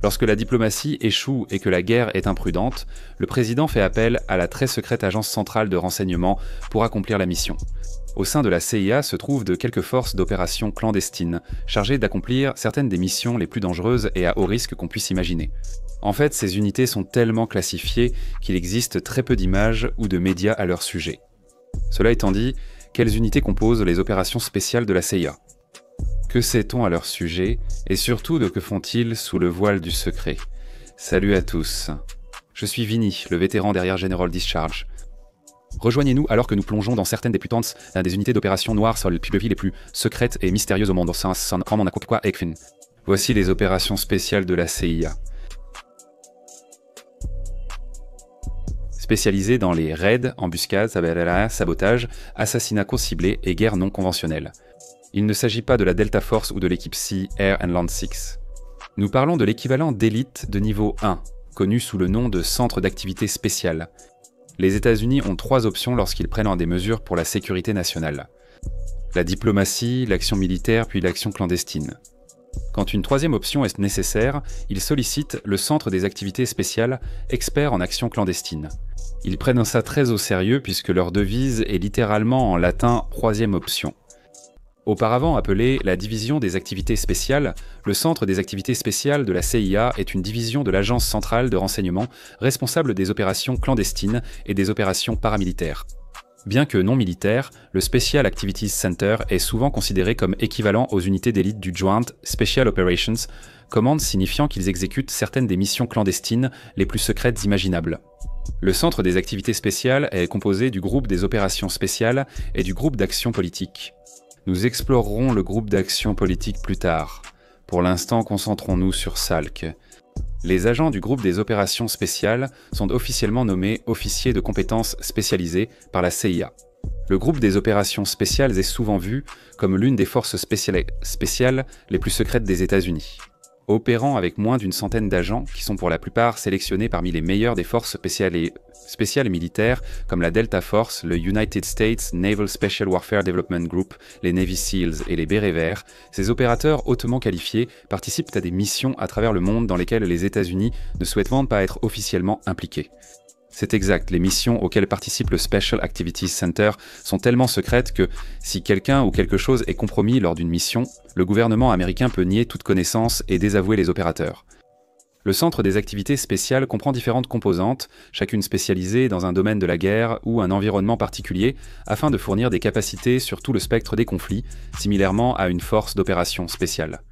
Lorsque la diplomatie échoue et que la guerre est imprudente, le président fait appel à la très secrète agence centrale de renseignement pour accomplir la mission. Au sein de la CIA se trouvent de quelques forces d'opération clandestines, chargées d'accomplir certaines des missions les plus dangereuses et à haut risque qu'on puisse imaginer. En fait, ces unités sont tellement classifiées qu'il existe très peu d'images ou de médias à leur sujet. Cela étant dit, quelles unités composent les opérations spéciales de la CIA ? Que sait-on à leur sujet, et surtout de que font-ils sous le voile du secret ? Salut à tous. Je suis Vinny, le vétéran derrière General Discharge. Rejoignez-nous alors que nous plongeons dans certaines des putantes des unités d'opération noires sur les pays les plus secrètes et mystérieuses au monde. Voici les opérations spéciales de la CIA. Spécialisées dans les raids, embuscades, sabotage, assassinats co-ciblés et guerres non conventionnelles. Il ne s'agit pas de la Delta Force ou de l'équipe Sea, Air and Land 6. Nous parlons de l'équivalent d'élite de niveau 1, connu sous le nom de Centre d'activité spéciale. Les États-Unis ont 3 options lorsqu'ils prennent des mesures pour la sécurité nationale. La diplomatie, l'action militaire, puis l'action clandestine. Quand une 3e option est nécessaire, ils sollicitent le Centre des activités spéciales, expert en action clandestine. Ils prennent ça très au sérieux puisque leur devise est littéralement en latin 3e option. Auparavant appelée la Division des activités spéciales, le Centre des activités spéciales de la CIA est une division de l'Agence centrale de renseignement responsable des opérations clandestines et des opérations paramilitaires. Bien que non militaire, le Special Activities Center est souvent considéré comme équivalent aux unités d'élite du Joint Special Operations, commande signifiant qu'ils exécutent certaines des missions clandestines les plus secrètes imaginables. Le Centre des activités spéciales est composé du groupe des opérations spéciales et du groupe d'action politique. Nous explorerons le groupe d'action politique plus tard. Pour l'instant, concentrons-nous sur SALC. Les agents du groupe des opérations spéciales sont officiellement nommés officiers de compétences spécialisées par la CIA. Le groupe des opérations spéciales est souvent vu comme l'une des forces spéciales les plus secrètes des États-Unis. Opérant avec moins d'une centaine d'agents qui sont pour la plupart sélectionnés parmi les meilleurs des forces spéciales militaires comme la Delta Force, le United States Naval Special Warfare Development Group, les Navy SEALs et les Bérets Verts, ces opérateurs hautement qualifiés participent à des missions à travers le monde dans lesquelles les États-Unis ne souhaitent pas être officiellement impliqués. C'est exact, les missions auxquelles participe le Special Activities Center sont tellement secrètes que, si quelqu'un ou quelque chose est compromis lors d'une mission, le gouvernement américain peut nier toute connaissance et désavouer les opérateurs. Le Centre des activités spéciales comprend différentes composantes, chacune spécialisée dans un domaine de la guerre ou un environnement particulier, afin de fournir des capacités sur tout le spectre des conflits, similairement à une force d'opération spéciale.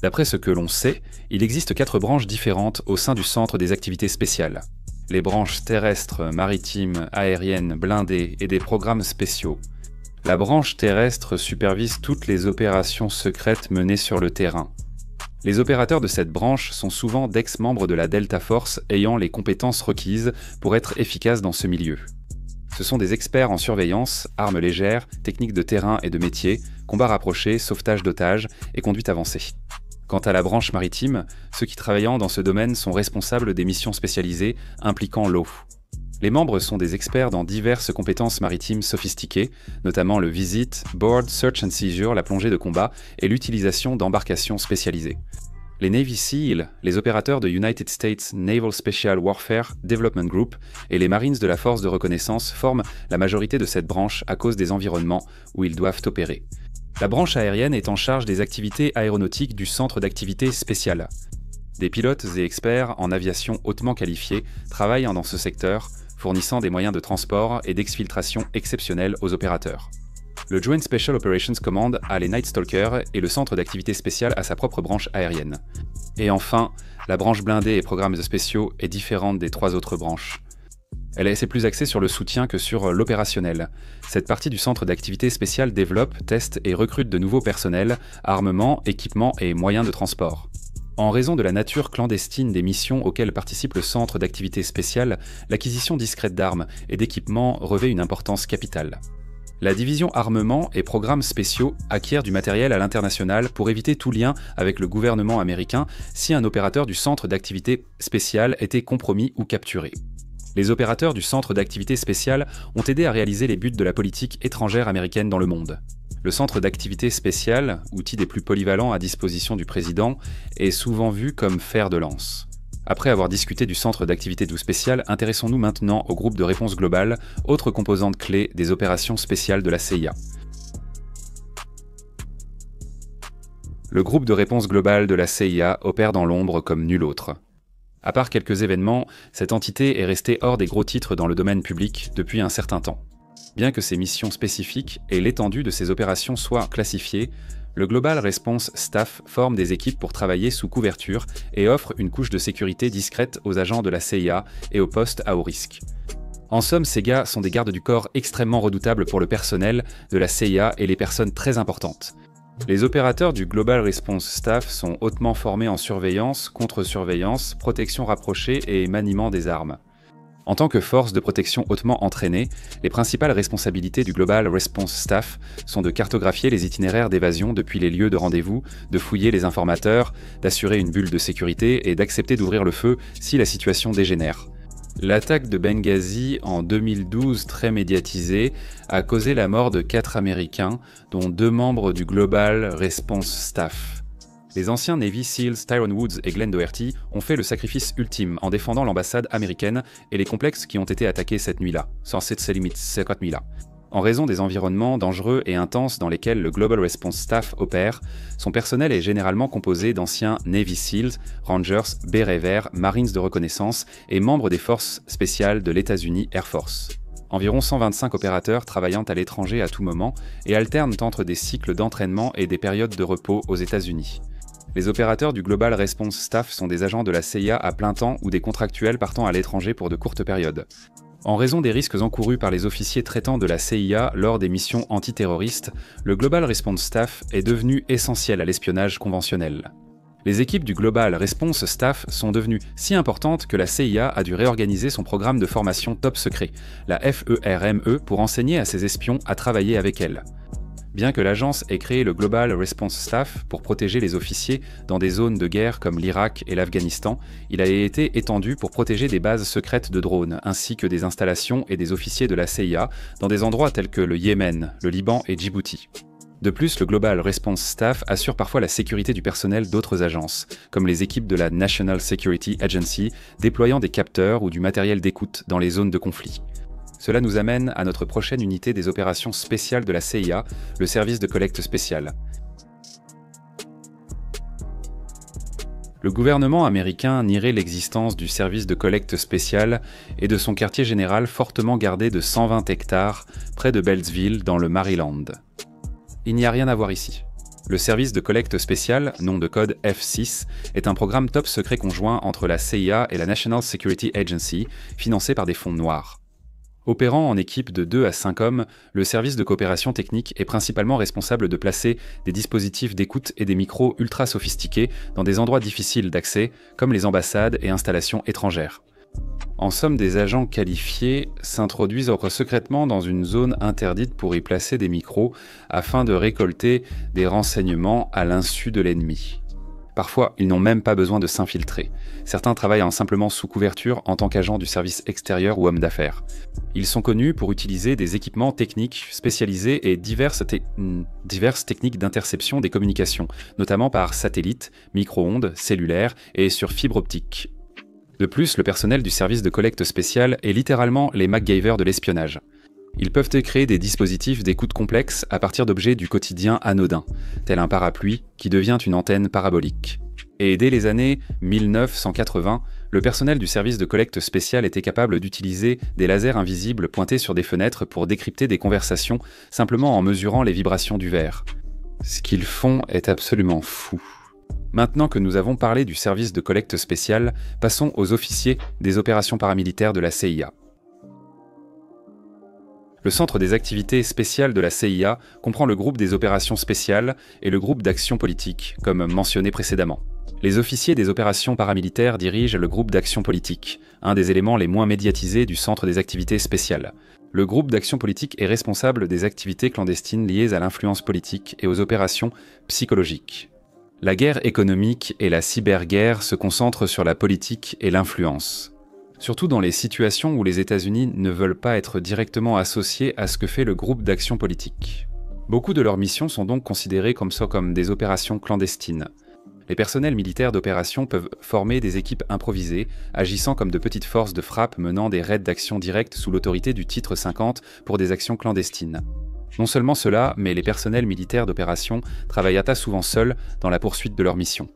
D'après ce que l'on sait, il existe 4 branches différentes au sein du Centre des activités spéciales. Les branches terrestres, maritimes, aériennes, blindées et des programmes spéciaux. La branche terrestre supervise toutes les opérations secrètes menées sur le terrain. Les opérateurs de cette branche sont souvent d'ex-membres de la Delta Force ayant les compétences requises pour être efficaces dans ce milieu. Ce sont des experts en surveillance, armes légères, techniques de terrain et de métier, combats rapprochés, sauvetage d'otages et conduite avancée. Quant à la branche maritime, ceux qui travaillant dans ce domaine sont responsables des missions spécialisées impliquant l'eau. Les membres sont des experts dans diverses compétences maritimes sophistiquées, notamment le visit, board, search and seizure, la plongée de combat et l'utilisation d'embarcations spécialisées. Les Navy SEAL, les opérateurs de United States Naval Special Warfare Development Group et les Marines de la force de reconnaissance forment la majorité de cette branche à cause des environnements où ils doivent opérer. La branche aérienne est en charge des activités aéronautiques du Centre d'activité spéciale. Des pilotes et experts en aviation hautement qualifiés travaillent dans ce secteur, fournissant des moyens de transport et d'exfiltration exceptionnels aux opérateurs. Le Joint Special Operations Command a les Night Stalkers et le Centre d'activité spéciale a sa propre branche aérienne. Et enfin, la branche blindée et programmes spéciaux est différente des 3 autres branches. Elle est plus axée sur le soutien que sur l'opérationnel. Cette partie du centre d'activité spéciale développe, teste et recrute de nouveaux personnels, armements, équipements et moyens de transport. En raison de la nature clandestine des missions auxquelles participe le centre d'activité spéciale, l'acquisition discrète d'armes et d'équipements revêt une importance capitale. La division armement et programmes spéciaux acquiert du matériel à l'international pour éviter tout lien avec le gouvernement américain si un opérateur du centre d'activité spéciale était compromis ou capturé. Les opérateurs du Centre d'activité spéciale ont aidé à réaliser les buts de la politique étrangère américaine dans le monde. Le centre d'activité spéciale, outil des plus polyvalents à disposition du président, est souvent vu comme fer de lance. Après avoir discuté du centre d'activité doux spécial, intéressons-nous maintenant au groupe de réponse globale, autre composante clé des opérations spéciales de la CIA. Le groupe de réponse globale de la CIA opère dans l'ombre comme nul autre. À part quelques événements, cette entité est restée hors des gros titres dans le domaine public depuis un certain temps. Bien que ses missions spécifiques et l'étendue de ses opérations soient classifiées, le Global Response Staff forme des équipes pour travailler sous couverture et offre une couche de sécurité discrète aux agents de la CIA et aux postes à haut risque. En somme, ces gars sont des gardes du corps extrêmement redoutables pour le personnel de la CIA et les personnes très importantes. Les opérateurs du Global Response Staff sont hautement formés en surveillance, contre-surveillance, protection rapprochée et maniement des armes. En tant que force de protection hautement entraînée, les principales responsabilités du Global Response Staff sont de cartographier les itinéraires d'évasion depuis les lieux de rendez-vous, de fouiller les informateurs, d'assurer une bulle de sécurité et d'accepter d'ouvrir le feu si la situation dégénère. L'attaque de Benghazi en 2012, très médiatisée, a causé la mort de 4 Américains, dont 2 membres du Global Response Staff. Les anciens Navy Seals Tyrone Woods et Glenn Doherty ont fait le sacrifice ultime en défendant l'ambassade américaine et les complexes qui ont été attaqués cette nuit-là, cette nuit-là. En raison des environnements dangereux et intenses dans lesquels le Global Response Staff opère, son personnel est généralement composé d'anciens Navy Seals, Rangers, Bérets Verts, Marines de reconnaissance et membres des forces spéciales de l'États-Unis Air Force. Environ 125 opérateurs travaillant à l'étranger à tout moment et alternent entre des cycles d'entraînement et des périodes de repos aux États-Unis. Les opérateurs du Global Response Staff sont des agents de la CIA à plein temps ou des contractuels partant à l'étranger pour de courtes périodes. En raison des risques encourus par les officiers traitants de la CIA lors des missions antiterroristes, le Global Response Staff est devenu essentiel à l'espionnage conventionnel. Les équipes du Global Response Staff sont devenues si importantes que la CIA a dû réorganiser son programme de formation top secret, la FERME, pour enseigner à ses espions à travailler avec elle. Bien que l'agence ait créé le Global Response Staff pour protéger les officiers dans des zones de guerre comme l'Irak et l'Afghanistan, il a été étendu pour protéger des bases secrètes de drones, ainsi que des installations et des officiers de la CIA dans des endroits tels que le Yémen, le Liban et Djibouti. De plus, le Global Response Staff assure parfois la sécurité du personnel d'autres agences, comme les équipes de la National Security Agency, déployant des capteurs ou du matériel d'écoute dans les zones de conflit. Cela nous amène à notre prochaine unité des opérations spéciales de la CIA, le service de collecte spéciale. Le gouvernement américain nierait l'existence du service de collecte spéciale et de son quartier général fortement gardé de 120 hectares près de Beltsville dans le Maryland. Il n'y a rien à voir ici. Le service de collecte spéciale, nom de code F6, est un programme top secret conjoint entre la CIA et la National Security Agency, financé par des fonds noirs. Opérant en équipe de 2 à 5 hommes, le service de coopération technique est principalement responsable de placer des dispositifs d'écoute et des micros ultra sophistiqués dans des endroits difficiles d'accès, comme les ambassades et installations étrangères. En somme, des agents qualifiés s'introduisent secrètement dans une zone interdite pour y placer des micros afin de récolter des renseignements à l'insu de l'ennemi. Parfois, ils n'ont même pas besoin de s'infiltrer. Certains travaillent simplement sous couverture en tant qu'agents du service extérieur ou hommes d'affaires. Ils sont connus pour utiliser des équipements techniques spécialisés et diverses techniques d'interception des communications, notamment par satellite, micro-ondes, cellulaire et sur fibre optique. De plus, le personnel du service de collecte spéciale est littéralement les MacGyver de l'espionnage. Ils peuvent créer des dispositifs d'écoute complexes à partir d'objets du quotidien anodins, tel un parapluie qui devient une antenne parabolique. Et dès les années 1980, le personnel du service de collecte spéciale était capable d'utiliser des lasers invisibles pointés sur des fenêtres pour décrypter des conversations simplement en mesurant les vibrations du verre. Ce qu'ils font est absolument fou. Maintenant que nous avons parlé du service de collecte spéciale, passons aux officiers des opérations paramilitaires de la CIA. Le centre des activités spéciales de la CIA comprend le groupe des opérations spéciales et le groupe d'action politique, comme mentionné précédemment. Les officiers des opérations paramilitaires dirigent le groupe d'action politique, un des éléments les moins médiatisés du centre des activités spéciales. Le groupe d'action politique est responsable des activités clandestines liées à l'influence politique et aux opérations psychologiques. La guerre économique et la cyberguerre se concentrent sur la politique et l'influence. Surtout dans les situations où les États-Unis ne veulent pas être directement associés à ce que fait le groupe d'action politique. Beaucoup de leurs missions sont donc considérées comme des opérations clandestines. Les personnels militaires d'opération peuvent former des équipes improvisées, agissant comme de petites forces de frappe menant des raids d'action directe sous l'autorité du titre 50 pour des actions clandestines. Non seulement cela, mais les personnels militaires d'opération travaillent à tas souvent seuls dans la poursuite de leur mission.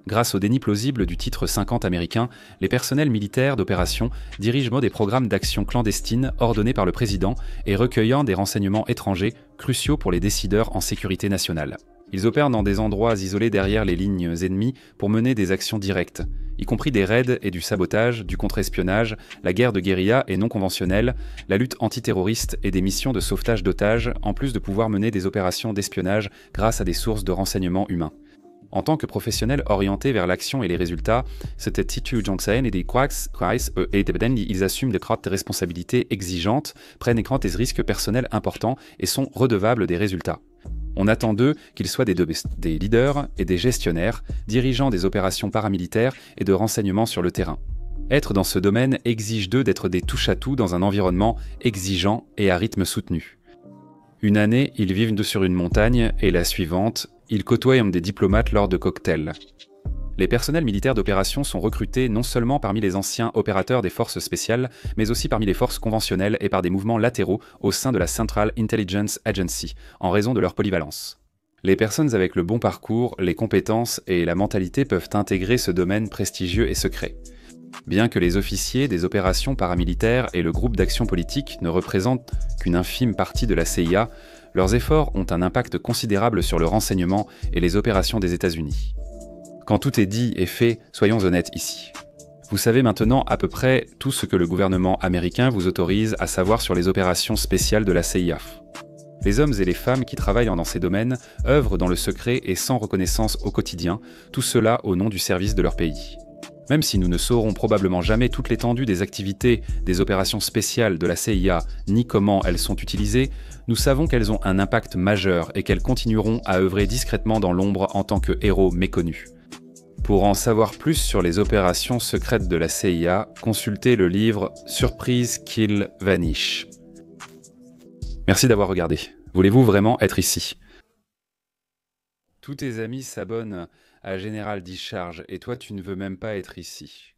Grâce au déni plausible du titre 50 américain, les personnels militaires d'opération dirigent des programmes d'action clandestines ordonnés par le président et recueillant des renseignements étrangers cruciaux pour les décideurs en sécurité nationale. Ils opèrent dans des endroits isolés derrière les lignes ennemies pour mener des actions directes, y compris des raids et du sabotage, du contre-espionnage, la guerre de guérilla et non conventionnelle, la lutte antiterroriste et des missions de sauvetage d'otages, en plus de pouvoir mener des opérations d'espionnage grâce à des sources de renseignements humains. En tant que professionnels orientés vers l'action et les résultats, cette attitude Johnson et des ils assument des responsabilités exigeantes, prennent des risques personnels importants et sont redevables des résultats. On attend d'eux qu'ils soient des leaders et des gestionnaires, dirigeant des opérations paramilitaires et de renseignement sur le terrain. Être dans ce domaine exige d'eux d'être des touche-à-tout dans un environnement exigeant et à rythme soutenu. Une année, ils vivent sur une montagne et la suivante, ils côtoient des diplomates lors de cocktails. Les personnels militaires d'opération sont recrutés non seulement parmi les anciens opérateurs des forces spéciales, mais aussi parmi les forces conventionnelles et par des mouvements latéraux au sein de la Central Intelligence Agency, en raison de leur polyvalence. Les personnes avec le bon parcours, les compétences et la mentalité peuvent intégrer ce domaine prestigieux et secret. Bien que les officiers des opérations paramilitaires et le groupe d'action politique ne représentent qu'une infime partie de la CIA, leurs efforts ont un impact considérable sur le renseignement et les opérations des États-Unis. Quand tout est dit et fait, soyons honnêtes ici. Vous savez maintenant à peu près tout ce que le gouvernement américain vous autorise à savoir sur les opérations spéciales de la CIA. Les hommes et les femmes qui travaillent dans ces domaines œuvrent dans le secret et sans reconnaissance au quotidien, tout cela au nom du service de leur pays. Même si nous ne saurons probablement jamais toute l'étendue des activités des opérations spéciales de la CIA, ni comment elles sont utilisées, nous savons qu'elles ont un impact majeur et qu'elles continueront à œuvrer discrètement dans l'ombre en tant que héros méconnus. Pour en savoir plus sur les opérations secrètes de la CIA, consultez le livre « Surprise Kill Vanish ». Merci d'avoir regardé. Voulez-vous vraiment être ici ? Tous tes amis s'abonnent à Général Discharge et toi tu ne veux même pas être ici.